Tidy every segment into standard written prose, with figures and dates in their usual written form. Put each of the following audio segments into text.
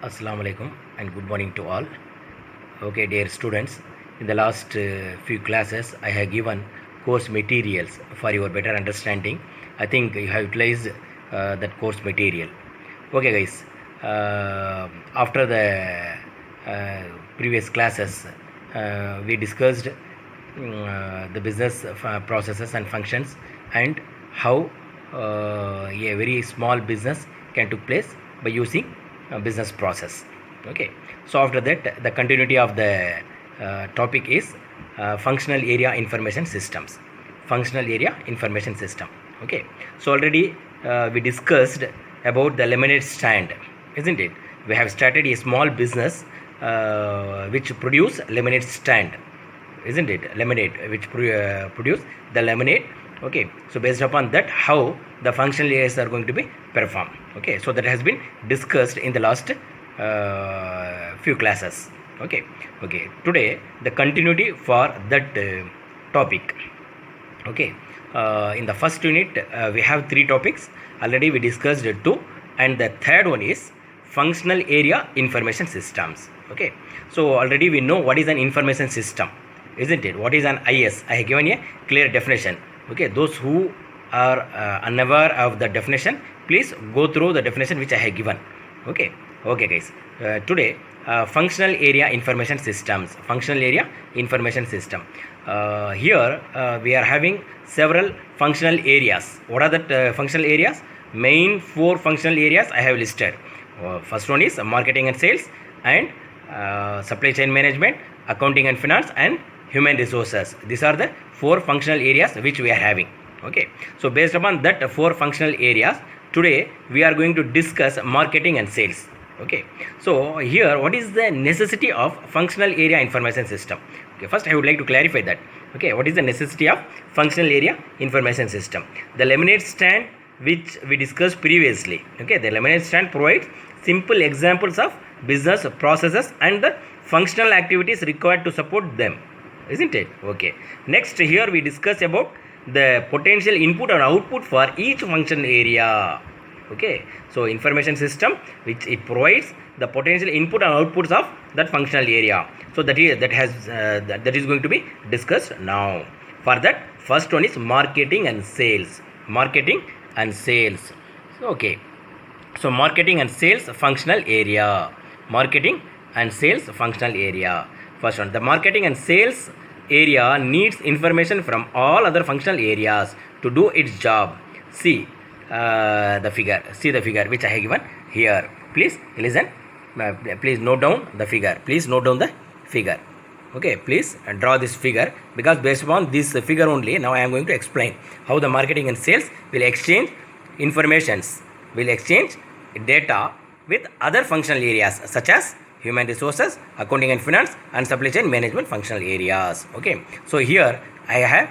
Assalamu alaikum and good morning to all. Okay, dear students, in the last few classes, I have given course materials for your better understanding. I think you have utilized that course material. Okay, guys, after the previous classes, we discussed the business processes and functions and how a very small business can take place by using business process. Okay, so after that the continuity of the topic is functional area information systems. Functional area information system. Okay, so already we discussed about the lemonade stand, isn't it? We have started a small business which produce lemonade stand, isn't it? Lemonade which produce the lemonade. Okay, so based upon that, how the functional areas are going to be performed. Okay, so that has been discussed in the last few classes. Okay, today the continuity for that topic. Okay, in the first unit we have three topics. Already we discussed two, and the third one is functional area information systems. Okay, so already we know what is an information system, isn't it? What is an IS? I have given a clear definition. Okay, those who are unaware of the definition, please go through the definition which I have given. Okay, guys, today functional area information systems. Functional area information system. Here we are having several functional areas. What are the functional areas? Main four functional areas I have listed. First one is marketing and sales, and supply chain management, accounting and finance, and human resources. These are the four functional areas which we are having. Okay, so based upon that four functional areas, today we are going to discuss marketing and sales. Okay, so here what is the necessity of functional area information system? Okay, first I would like to clarify that. Okay, what is the necessity of functional area information system? The lemonade stand which we discussed previously. Okay, the lemonade stand provides simple examples of business processes and the functional activities required to support them, isn't it? Okay, next here we discuss about the potential input or output for each function area. Okay, so information system which it provides the potential input and outputs of that functional area. So that is going to be discussed now. For that, first one is marketing and sales. Marketing and sales. Okay, so marketing and sales functional area. Marketing and sales functional area. First one, the marketing and sales area needs information from all other functional areas to do its job. See the figure. See the figure which I have given here. Please listen. Please note down the figure. Please note down the figure. Okay, please draw this figure, because based upon this figure only, now I am going to explain how the marketing and sales will exchange informations, will exchange data with other functional areas such as human resources, accounting and finance, and supply chain management functional areas. Okay, so here I have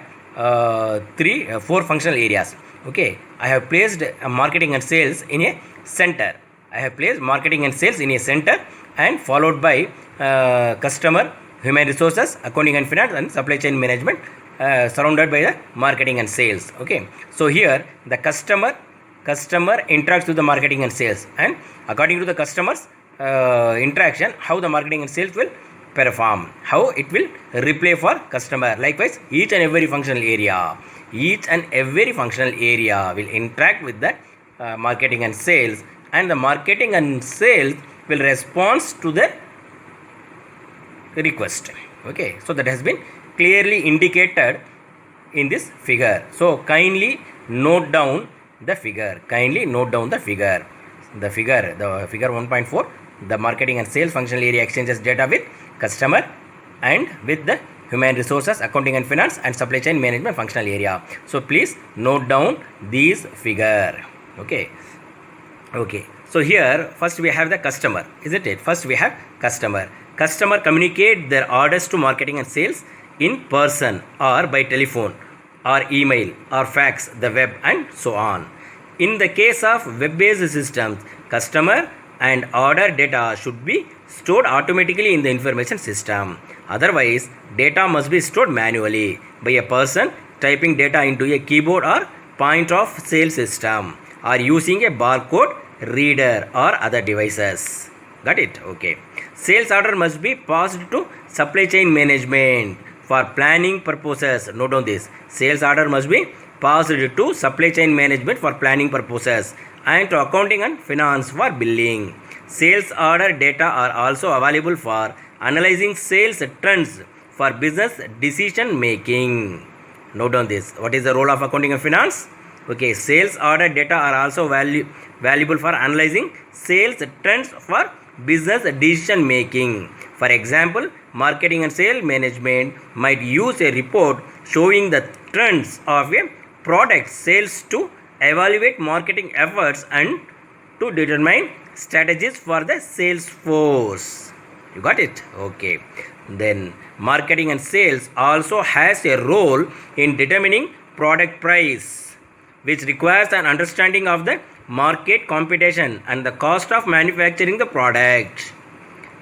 four functional areas. Okay, I have placed marketing and sales in a center. I have placed marketing and sales in a center, and followed by customer, human resources, accounting and finance, and supply chain management, surrounded by the marketing and sales. Okay, so here the customer interacts with the marketing and sales, and according to the customer's interaction, how the marketing and sales will perform, how it will replay for customer. Likewise, each and every functional area will interact with the marketing and sales, and the marketing and sales will respond to the request. Okay, so that has been clearly indicated in this figure. So kindly note down the figure. The figure 1.4, the marketing and sales functional area exchanges data with customer and with the human resources, accounting and finance, and supply chain management functional area. So please note down these figure. Okay, so here first we have the customer, isn't it? First we have customer communicate their orders to marketing and sales in person or by telephone or email or fax, the web, and so on. In the case of web-based systems, customer and order data should be stored automatically in the information system. Otherwise, data must be stored manually by a person typing data into a keyboard or point of sale system, or using a barcode reader or other devices. Got it? Okay. Sales order must be passed to supply chain management for planning purposes. Note down this. Sales order must be passed to supply chain management for planning purposes and to accounting and finance for billing. Sales order data are also available for analyzing sales trends for business decision making. Note down this. What is the role of accounting and finance? Okay, sales order data are also valuable for analyzing sales trends for business decision making. For example, marketing and sales management might use a report showing the trends of a product sales to evaluate marketing efforts and to determine strategies for the sales force. You got it? Okay. Then marketing and sales also has a role in determining product price, which requires an understanding of the market competition and the cost of manufacturing the product.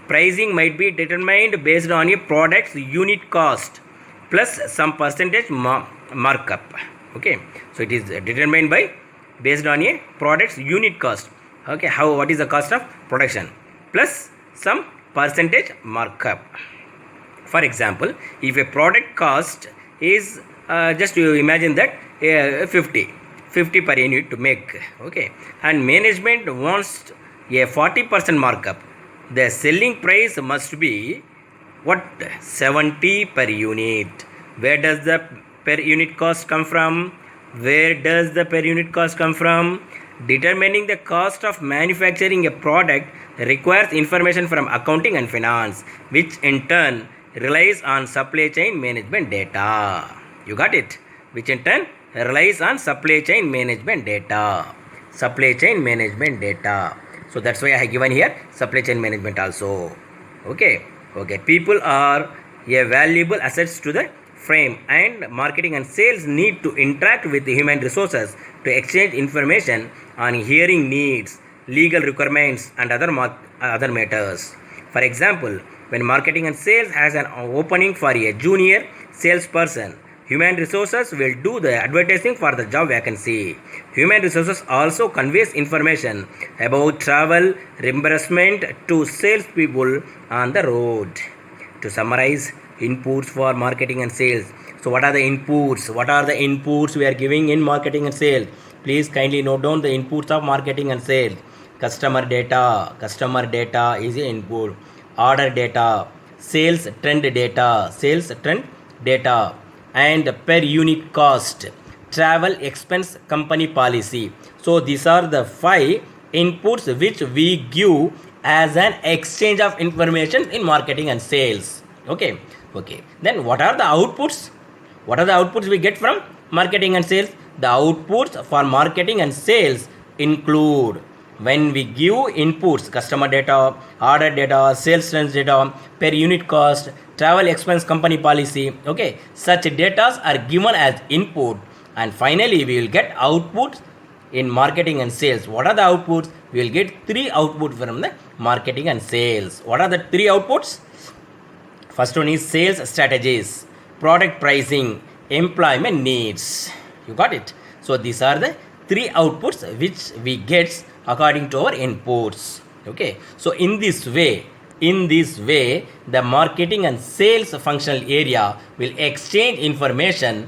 Pricing might be determined based on a product's unit cost plus some percentage markup. Okay, so it is determined by based on a product's unit cost. Okay, what is the cost of production plus some percentage markup. For example, if a product cost is just you imagine that 50 per unit to make, okay, and management wants a 40% markup, the selling price must be what? 70 per unit. Where does the per unit cost come from? Determining the cost of manufacturing a product requires information from accounting and finance, which in turn relies on supply chain management data. You got it? Which in turn relies on supply chain management data. So that's why I have given here supply chain management also. Okay. People are a valuable assets to the frame, and marketing and sales need to interact with the human resources to exchange information on hiring needs, legal requirements, and other matters. For example, when marketing and sales has an opening for a junior salesperson, human resources will do the advertising for the job vacancy. Human resources also conveys information about travel reimbursement to salespeople on the road. To summarize, inputs for marketing and sales. So what are the inputs we are giving in marketing and sales? Please kindly note down the inputs of marketing and sales. Customer data is the input. Order data, sales trend data, and per unit cost, travel expense company policy. So these are the 5 inputs which we give as an exchange of information in marketing and sales. Okay. Then what are the outputs? We get from marketing and sales? The outputs for marketing and sales include, when we give inputs, customer data, order data, sales trends data, per unit cost, travel expense company policy. Okay, such data are given as input, and finally we will get outputs in marketing and sales. What are the outputs? We will get 3 outputs from the marketing and sales. What are the 3 outputs? First one is sales strategies, product pricing, employment needs. You got it? So these are the 3 outputs which we get according to our inputs. Okay. So in this way, the marketing and sales functional area will exchange information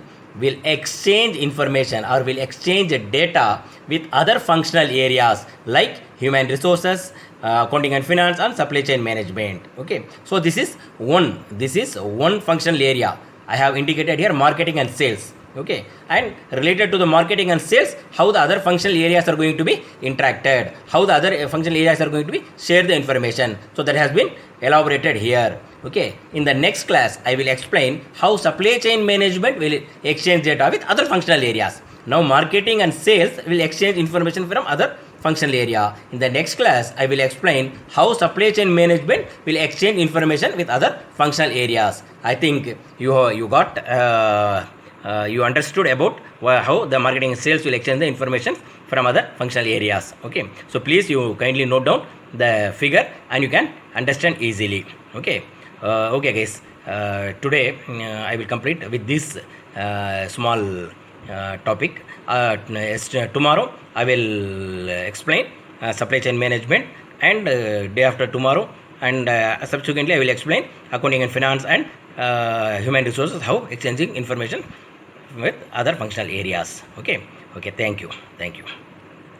or will exchange data with other functional areas like human resources, accounting and finance, and supply chain management. Okay, so this is one functional area I have indicated here, marketing and sales. Okay, and related to the marketing and sales, how the other functional areas are going to be interacted, how the other functional areas are going to be share the information. So that has been elaborated here. Okay, in the next class I will explain how supply chain management will exchange data with other functional areas. Now marketing and sales will exchange information from other functional area. In the next class I will explain how supply chain management will exchange information with other functional areas. I think you got you understood about how the marketing and sales will exchange the information from other functional areas. Okay, so please you kindly note down the figure and you can understand easily. Okay. Okay guys, today I will complete with this small topic. Tomorrow I will explain supply chain management and day after tomorrow, and subsequently I will explain accounting and finance and human resources, how exchanging information with other functional areas. Okay, thank you.